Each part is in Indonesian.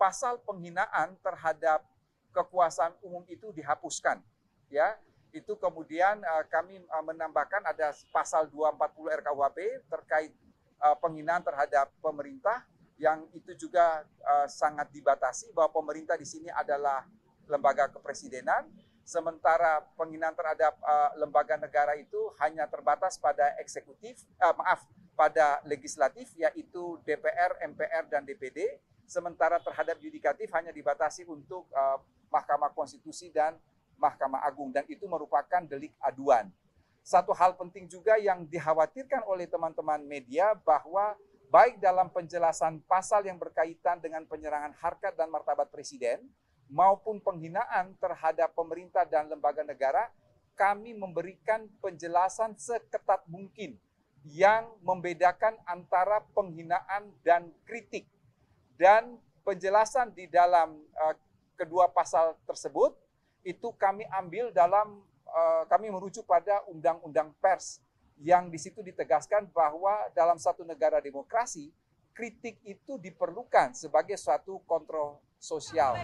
pasal penghinaan terhadap kekuasaan umum itu dihapuskan. Ya, itu kemudian kami menambahkan ada pasal 240 RKUHP terkait penghinaan terhadap pemerintah, yang itu juga sangat dibatasi bahwa pemerintah di sini adalah lembaga kepresidenan, sementara penghinaan terhadap lembaga negara itu hanya terbatas pada pada legislatif, yaitu DPR, MPR, dan DPD, sementara terhadap yudikatif hanya dibatasi untuk Mahkamah Konstitusi dan Mahkamah Agung, dan itu merupakan delik aduan. Satu hal penting juga yang dikhawatirkan oleh teman-teman media bahwa baik dalam penjelasan pasal yang berkaitan dengan penyerangan harkat dan martabat presiden maupun penghinaan terhadap pemerintah dan lembaga negara, kami memberikan penjelasan seketat mungkin yang membedakan antara penghinaan dan kritik. Dan penjelasan di dalam kedua pasal tersebut itu kami ambil dalam, kami merujuk pada Undang-Undang Pers, yang di situ ditegaskan bahwa dalam satu negara demokrasi, kritik itu diperlukan sebagai suatu kontrol sosial.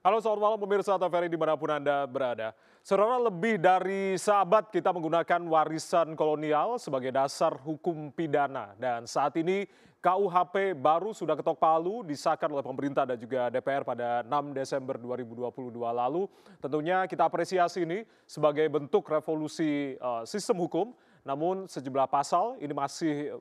Halo, selamat malam pemirsa TVRI dimanapun Anda berada. Saudara, lebih dari seabad kita menggunakan warisan kolonial sebagai dasar hukum pidana. Dan saat ini KUHP baru sudah ketok palu disahkan oleh pemerintah dan juga DPR pada 6 Desember 2022 lalu. Tentunya kita apresiasi ini sebagai bentuk revolusi sistem hukum. Namun sejumlah pasal ini masih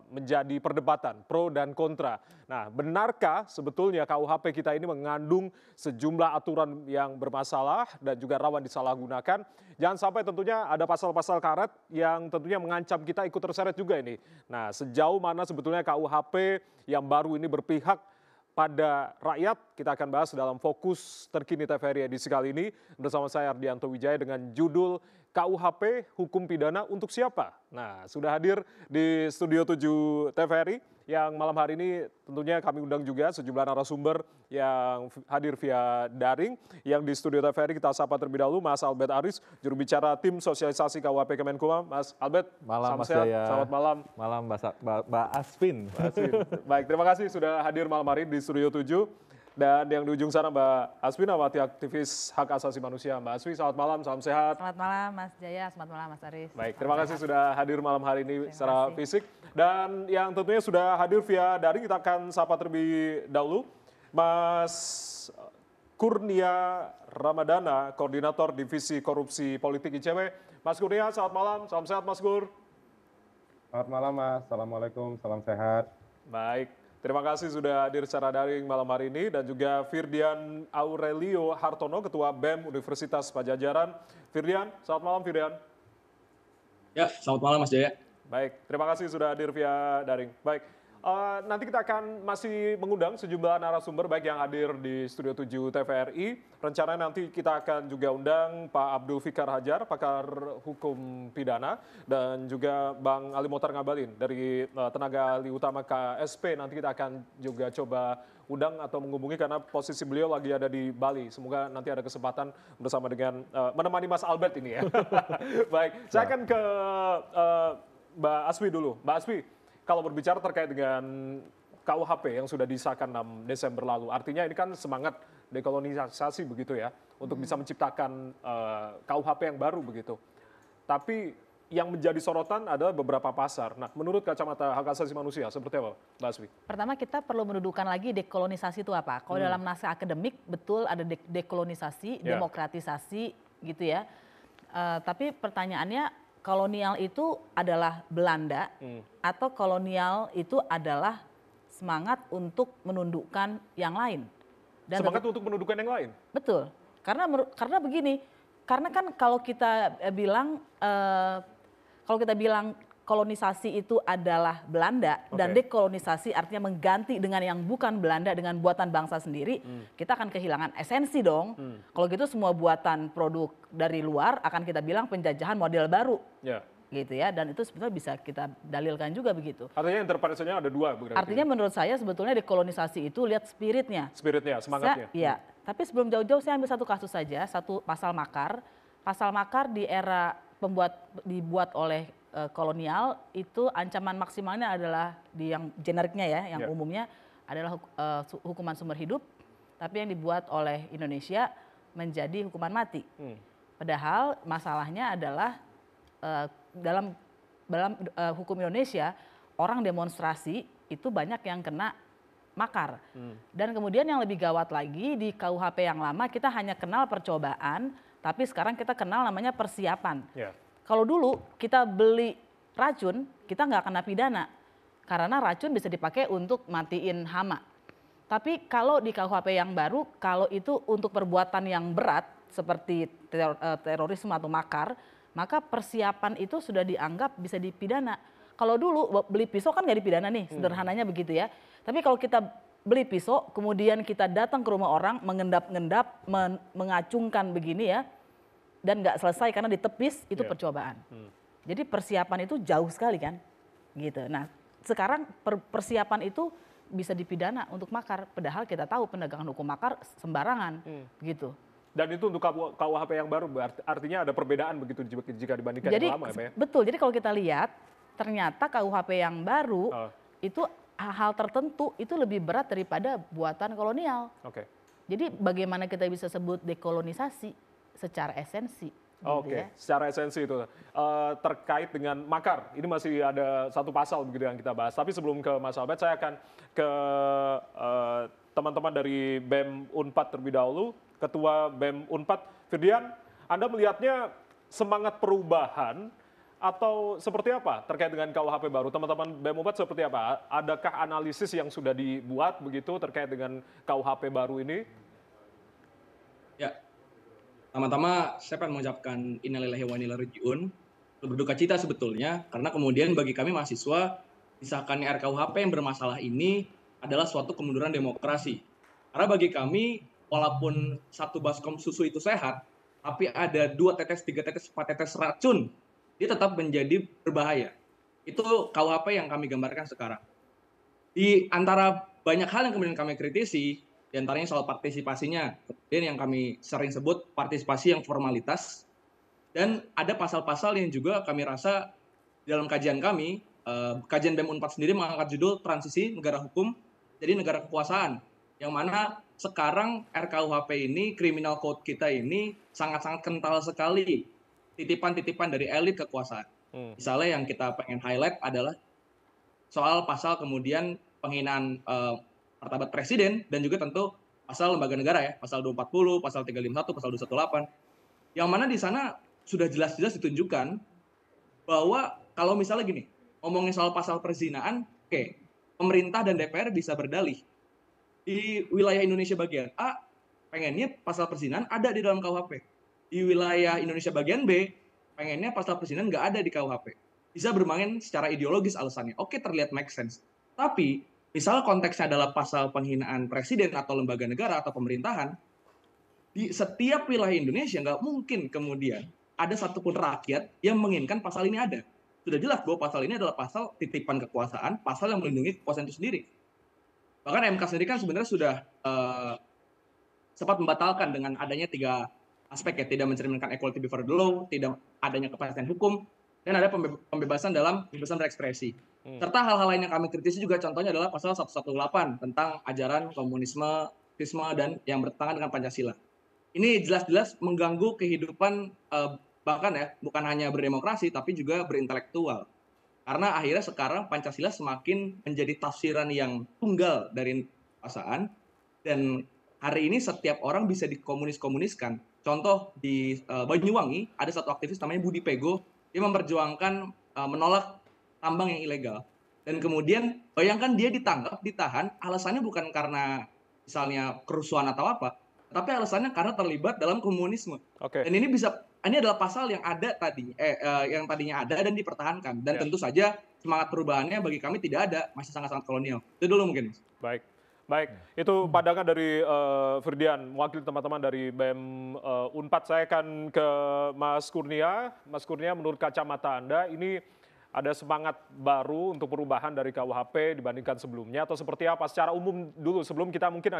menjadi perdebatan pro dan kontra. Nah, benarkah sebetulnya KUHP kita ini mengandung sejumlah aturan yang bermasalah dan juga rawan disalahgunakan? Jangan sampai tentunya ada pasal-pasal karet yang tentunya mengancam kita ikut terseret juga ini. Nah, sejauh mana sebetulnya KUHP yang baru ini berpihak pada rakyat? Kita akan bahas dalam Fokus Terkini TVRI edisi kali ini bersama saya Ardianto Wijaya dengan judul KUHP Hukum Pidana Untuk Siapa? Nah, sudah hadir di Studio 7 TVRI yang malam hari ini tentunya kami undang juga sejumlah narasumber yang hadir via daring. Yang di Studio TVRI kita sapa terlebih dahulu Mas Albert Aris, juru bicara tim sosialisasi KUHP Kemenkumham. Mas Albert, malam Mas sehat. Jaya. Selamat malam. Malam Mbak Asvin. Baik, terima kasih sudah hadir malam hari di Studio 7. Dan yang di ujung sana Mbak Asvin, amati aktivis hak asasi manusia. Mbak Asvin, selamat malam, salam sehat. Selamat malam Mas Jaya, selamat malam Mas Aris. Baik, terima kasih sudah hadir malam hari ini secara fisik. Dan yang tentunya sudah hadir via daring, kita akan sapa terlebih dahulu Mas Kurnia Ramadana, Koordinator Divisi Korupsi Politik ICW. Mas Kurnia, selamat malam, salam sehat Mas Gur. Selamat malam Mas, Assalamualaikum, salam sehat. Baik, terima kasih sudah hadir secara daring malam hari ini. Dan juga Firdian Aurelio Hartono, Ketua BEM Universitas Pajajaran. Firdian, selamat malam Firdian. Ya, selamat malam Mas Jaya. Baik, terima kasih sudah hadir via daring. Baik, nanti kita akan masih mengundang sejumlah narasumber baik yang hadir di Studio 7 TVRI. Rencananya nanti kita akan juga undang Pak Abdul Fikar Hajar, pakar hukum pidana, dan juga Bang Ali Mokhtar Ngabalin dari tenaga ahli utama KSP. Nanti kita akan juga coba undang atau menghubungi karena posisi beliau lagi ada di Bali. Semoga nanti ada kesempatan bersama dengan menemani Mas Albert ini ya. Baik, saya akan ke Mbak Aswi dulu. Mbak Aswi, kalau berbicara terkait dengan KUHP yang sudah disahkan 6 Desember lalu, artinya ini kan semangat dekolonisasi begitu ya, untuk bisa menciptakan KUHP yang baru begitu. Tapi yang menjadi sorotan adalah beberapa pasar. Nah, menurut kacamata hak asasi manusia, seperti apa, Mbak Aswi? Pertama kita perlu mendudukan lagi dekolonisasi itu apa. Kalau dalam naskah akademik betul ada dekolonisasi, demokratisasi gitu ya. Tapi pertanyaannya, kolonial itu adalah Belanda atau kolonial itu adalah semangat untuk menundukkan yang lain. Dan semangat untuk menundukkan yang lain? Betul, karena begini, karena kan kalau kita bilang kolonisasi itu adalah Belanda dan dekolonisasi artinya mengganti dengan yang bukan Belanda dengan buatan bangsa sendiri, kita akan kehilangan esensi dong. Kalau gitu semua buatan produk dari luar akan kita bilang penjajahan model baru. Gitu ya, dan itu sebetulnya bisa kita dalilkan juga begitu. Artinya interpretasinya ada dua. Artinya menurut saya sebetulnya dekolonisasi itu lihat spiritnya. Spiritnya, semangatnya. Iya, tapi sebelum jauh-jauh saya ambil satu kasus saja, satu pasal makar. Pasal makar di era dibuat oleh kolonial itu ancaman maksimalnya adalah di yang generiknya ya, yang umumnya adalah hukuman seumur hidup, tapi yang dibuat oleh Indonesia menjadi hukuman mati. Padahal masalahnya adalah dalam hukum Indonesia orang demonstrasi itu banyak yang kena makar. Dan kemudian yang lebih gawat lagi di KUHP yang lama kita hanya kenal percobaan, tapi sekarang kita kenal namanya persiapan. Kalau dulu kita beli racun, kita nggak kena pidana karena racun bisa dipakai untuk matiin hama. Tapi kalau di KUHP yang baru, kalau itu untuk perbuatan yang berat seperti terorisme atau makar, maka persiapan itu sudah dianggap bisa dipidana. Kalau dulu beli pisau kan nggak dipidana nih, sederhananya begitu ya. Tapi kalau kita beli pisau, kemudian kita datang ke rumah orang, mengendap-ngendap, mengacungkan begini ya, dan nggak selesai karena ditepis, itu percobaan. Jadi persiapan itu jauh sekali kan, gitu. Nah sekarang persiapan itu bisa dipidana untuk makar, padahal kita tahu penegakan hukum makar sembarangan, gitu. Dan itu untuk KUHP yang baru, artinya ada perbedaan begitu jika dibandingkan yang lama ya Pak ya? Betul, jadi kalau kita lihat ternyata KUHP yang baru itu hal tertentu itu lebih berat daripada buatan kolonial. Jadi bagaimana kita bisa sebut dekolonisasi secara esensi. Secara esensi itu terkait dengan makar. Ini masih ada satu pasal begitu yang kita bahas. Tapi sebelum ke Mas Albert, saya akan ke teman-teman dari BEM Unpad terlebih dahulu. Ketua BEM Unpad, Firdian, Anda melihatnya semangat perubahan atau seperti apa terkait dengan KUHP baru? Teman-teman BEM Unpad seperti apa? Adakah analisis yang sudah dibuat begitu terkait dengan KUHP baru ini? Ya, pertama-tama saya pengen mengucapkan innalillahi wa inna ilaihi raji'un. Berduka cita sebetulnya, karena kemudian bagi kami mahasiswa, disahkannya RKUHP yang bermasalah ini adalah suatu kemunduran demokrasi. Karena bagi kami, walaupun satu baskom susu itu sehat, tapi ada 2 tetes, 3 tetes, 4 tetes racun, dia tetap menjadi berbahaya. Itu KUHP yang kami gambarkan sekarang. Di antara banyak hal yang kemudian kami kritisi, di antaranya soal partisipasinya, kemudian yang kami sering sebut partisipasi yang formalitas, dan ada pasal-pasal yang juga kami rasa dalam kajian kami, kajian BEM Unpad sendiri mengangkat judul transisi negara hukum jadi negara kekuasaan, yang mana sekarang RKUHP ini, criminal code kita ini sangat-sangat kental sekali titipan-titipan dari elit kekuasaan. Misalnya yang kita pengen highlight adalah soal pasal kemudian penghinaan martabat presiden dan juga tentu pasal lembaga negara ya, pasal 240, pasal 351, pasal 218. Yang mana di sana sudah jelas-jelas ditunjukkan bahwa kalau misalnya gini, ngomongin soal pasal perzinaan, pemerintah dan DPR bisa berdalih. Di wilayah Indonesia bagian A, pengennya pasal perzinahan ada di dalam KUHP. Di wilayah Indonesia bagian B, pengennya pasal perzinahan nggak ada di KUHP. Bisa bermain secara ideologis alasannya. Oke, terlihat make sense. Tapi, misal konteksnya adalah pasal penghinaan presiden atau lembaga negara atau pemerintahan, di setiap wilayah Indonesia nggak mungkin kemudian ada satupun rakyat yang menginginkan pasal ini ada. Sudah jelas bahwa pasal ini adalah pasal titipan kekuasaan, pasal yang melindungi kekuasaan itu sendiri. Bahkan MK sendiri kan sebenarnya sudah sempat membatalkan dengan adanya 3 aspek ya, tidak mencerminkan equality before the law, tidak adanya kepastian hukum, dan ada pembebasan dalam kebebasan berekspresi. Serta hal-hal lain yang kami kritisi juga contohnya adalah pasal 118 tentang ajaran komunisme, dan yang bertentangan dengan Pancasila. Ini jelas-jelas mengganggu kehidupan bahkan ya, bukan hanya berdemokrasi tapi juga berintelektual. Karena akhirnya sekarang Pancasila semakin menjadi tafsiran yang tunggal dari kekuasaan, dan hari ini setiap orang bisa dikomunis-komuniskan. Contoh di Banyuwangi ada satu aktivis namanya Budi Pego, dia memperjuangkan menolak tambang yang ilegal. Dan kemudian bayangkan dia ditangkap, ditahan, alasannya bukan karena misalnya kerusuhan atau apa, tapi alasannya karena terlibat dalam komunisme. Dan ini bisa ini adalah pasal yang ada yang tadinya ada dan dipertahankan. Dan tentu saja semangat perubahannya bagi kami tidak ada, masih sangat-sangat kolonial. Itu dulu mungkin, Mas. Baik. Itu pandangan dari Firdian, mewakili teman-teman dari BEM Unpad. Saya akan ke Mas Kurnia. Mas Kurnia, menurut kacamata Anda, ini ada semangat baru untuk perubahan dari KUHP dibandingkan sebelumnya, atau seperti apa secara umum dulu, sebelum kita mungkin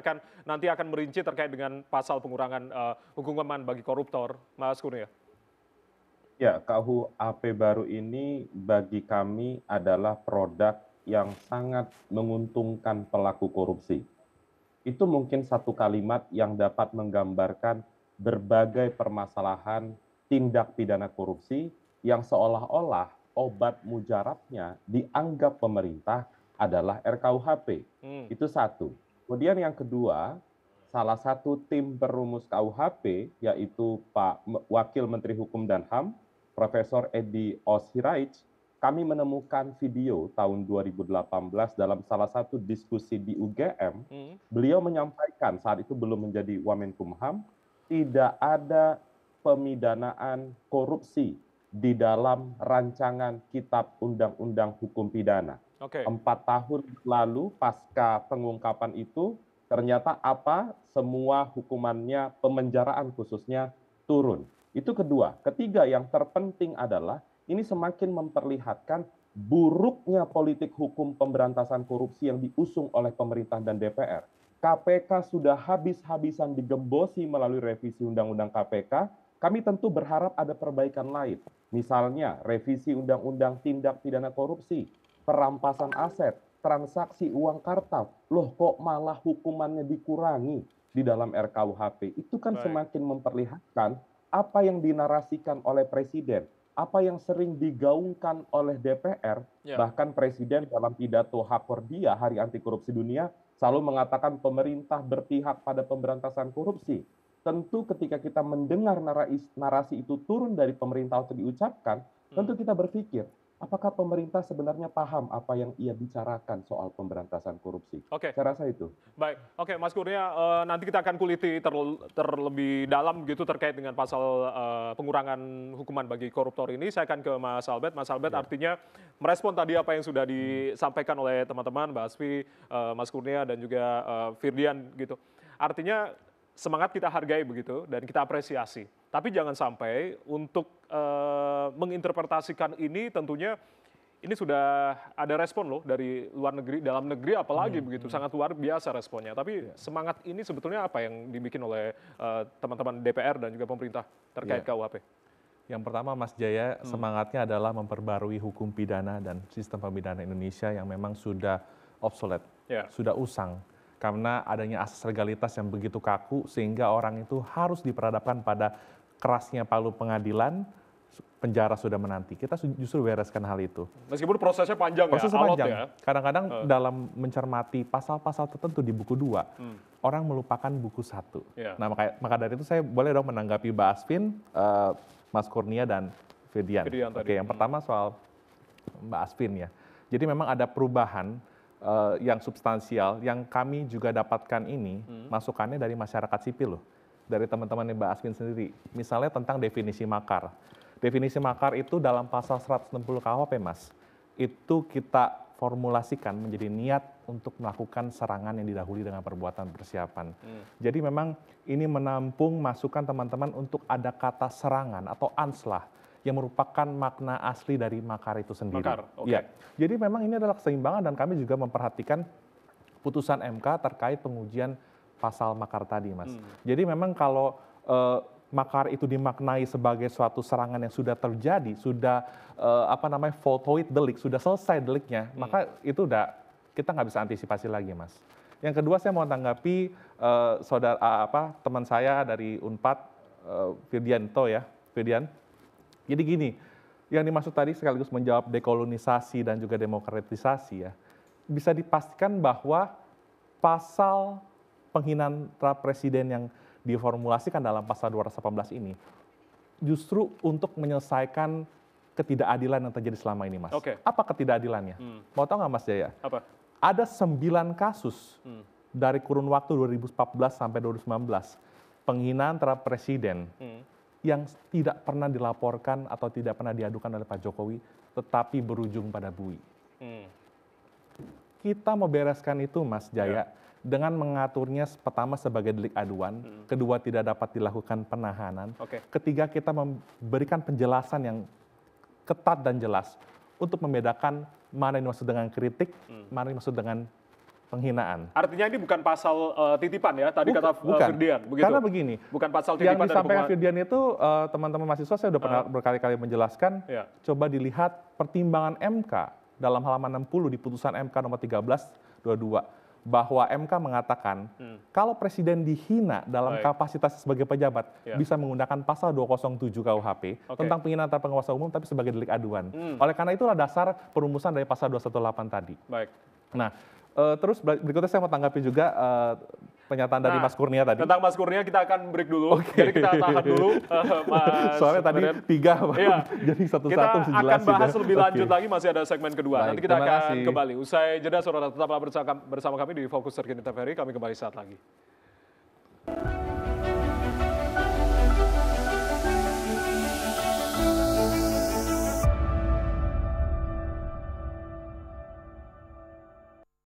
nanti akan merinci terkait dengan pasal pengurangan hukuman bagi koruptor, Mas Kurnia? Ya, KUHP baru ini bagi kami adalah produk yang sangat menguntungkan pelaku korupsi. Itu mungkin satu kalimat yang dapat menggambarkan berbagai permasalahan tindak pidana korupsi yang seolah-olah obat mujarabnya dianggap pemerintah adalah RKUHP. Itu satu. Kemudian yang kedua, salah satu tim perumus KUHP, yaitu Pak Wakil Menteri Hukum dan HAM, Profesor Edi Osirait, kami menemukan video tahun 2018 dalam salah satu diskusi di UGM. Beliau menyampaikan saat itu belum menjadi Wamenkumham, tidak ada pemidanaan korupsi di dalam rancangan Kitab Undang-Undang Hukum Pidana. 4 tahun lalu pasca pengungkapan itu, ternyata semua hukumannya, pemenjaraan khususnya, turun. Itu kedua. Ketiga, yang terpenting adalah ini semakin memperlihatkan buruknya politik hukum pemberantasan korupsi yang diusung oleh pemerintah dan DPR. KPK sudah habis-habisan digembosi melalui revisi Undang-Undang KPK, kami tentu berharap ada perbaikan lain. Misalnya, revisi Undang-Undang Tindak Pidana Korupsi, perampasan aset, transaksi uang kartal. Loh, kok malah hukumannya dikurangi di dalam RKUHP? Itu kan semakin memperlihatkan apa yang dinarasikan oleh Presiden, apa yang sering digaungkan oleh DPR, bahkan Presiden dalam pidato Hakordia, Hari Anti Korupsi Dunia, selalu mengatakan pemerintah berpihak pada pemberantasan korupsi. Tentu ketika kita mendengar narasi itu turun dari pemerintah atau diucapkan, tentu kita berpikir, apakah pemerintah sebenarnya paham apa yang ia bicarakan soal pemberantasan korupsi? Saya rasa itu. Baik, Mas Kurnia, nanti kita akan kuliti terlebih dalam gitu terkait dengan pasal pengurangan hukuman bagi koruptor ini. Saya akan ke Mas Albert. Mas Albert, artinya merespon tadi apa yang sudah disampaikan oleh teman-teman, Mbak Asfi, Mas Kurnia, dan juga Firdian gitu. Artinya semangat kita hargai begitu dan kita apresiasi. Tapi jangan sampai untuk menginterpretasikan ini tentunya ini sudah ada respon loh dari luar negeri, dalam negeri apalagi begitu, sangat luar biasa responnya. Tapi semangat ini sebetulnya apa yang dibikin oleh teman-teman DPR dan juga pemerintah terkait KUHP? Yang pertama, Mas Jaya, semangatnya adalah memperbarui hukum pidana dan sistem pemidana Indonesia yang memang sudah obsolete, sudah usang. Karena adanya asas legalitas yang begitu kaku sehingga orang itu harus diperhadapkan pada kerasnya palu pengadilan, penjara sudah menanti. Kita justru bereskan hal itu. Meskipun prosesnya panjang ya. Kadang-kadang dalam mencermati pasal-pasal tertentu di buku 2, orang melupakan buku 1. Nah, maka dari itu saya boleh dong menanggapi Mbak Asvin, Mas Kurnia, dan Firdian. Yang pertama soal Mbak Asvin ya. Jadi memang ada perubahan yang substansial yang kami juga dapatkan ini, masukannya dari masyarakat sipil loh, dari teman-teman Mbak Asvin sendiri. Misalnya tentang definisi makar. Definisi makar itu dalam pasal 160 KUHP, Mas, itu kita formulasikan menjadi niat untuk melakukan serangan yang didahului dengan perbuatan persiapan. Jadi memang ini menampung masukan teman-teman untuk ada kata serangan atau anslah yang merupakan makna asli dari makar itu sendiri. Ya. Jadi memang ini adalah keseimbangan dan kami juga memperhatikan putusan MK terkait pengujian pasal makar tadi, Mas. Jadi memang kalau makar itu dimaknai sebagai suatu serangan yang sudah terjadi, sudah voltoid delik, sudah selesai deliknya, maka itu udah kita nggak bisa antisipasi lagi, Mas. Yang kedua, saya mau tanggapi teman saya dari Unpad, Firdian. Jadi gini, yang dimaksud tadi sekaligus menjawab dekolonisasi dan juga demokratisasi ya, bisa dipastikan bahwa pasal penghinaan terhadap presiden yang diformulasikan dalam pasal 218 ini justru untuk menyelesaikan ketidakadilan yang terjadi selama ini, Mas. Apa ketidakadilannya? Mau tahu nggak, Mas Jaya? Apa? Ada 9 kasus dari kurun waktu 2014 sampai 2019 penghinaan terhadap presiden yang tidak pernah dilaporkan atau tidak pernah diadukan oleh Pak Jokowi, tetapi berujung pada bui. Kita mau bereskan itu, Mas Jaya, dengan mengaturnya pertama sebagai delik aduan, kedua tidak dapat dilakukan penahanan, ketiga kita memberikan penjelasan yang ketat dan jelas untuk membedakan mana yang dimaksud dengan kritik, mana yang dimaksud dengan penghinaan. Artinya ini bukan pasal titipan ya, tadi kata Firdian, begitu? Karena begini, bukan pasal titipan yang disampaikan Firdian itu, teman-teman mahasiswa saya sudah pernah berkali-kali menjelaskan, coba dilihat pertimbangan MK dalam halaman 60 di putusan MK nomor 13/22, bahwa MK mengatakan kalau presiden dihina dalam kapasitas sebagai pejabat bisa menggunakan pasal 207 KUHP tentang penghinaan terhadap penguasa umum tapi sebagai delik aduan. Oleh karena itulah dasar perumusan dari pasal 218 tadi. Baik. Nah, terus berikutnya saya mau tanggapi juga pernyataan dari Mas Kurnia tadi. Tentang Mas Kurnia kita akan break dulu. Jadi kita tahan dulu, Mas. Soalnya tadi tiga, jadi satu-satu kita akan bahas lebih lanjut lagi, masih ada segmen kedua. Baik, nanti kita akan kembali. Usai jeda, saudara tetaplah bersama kami di Fokus Terkini TVRI. Kami kembali saat lagi.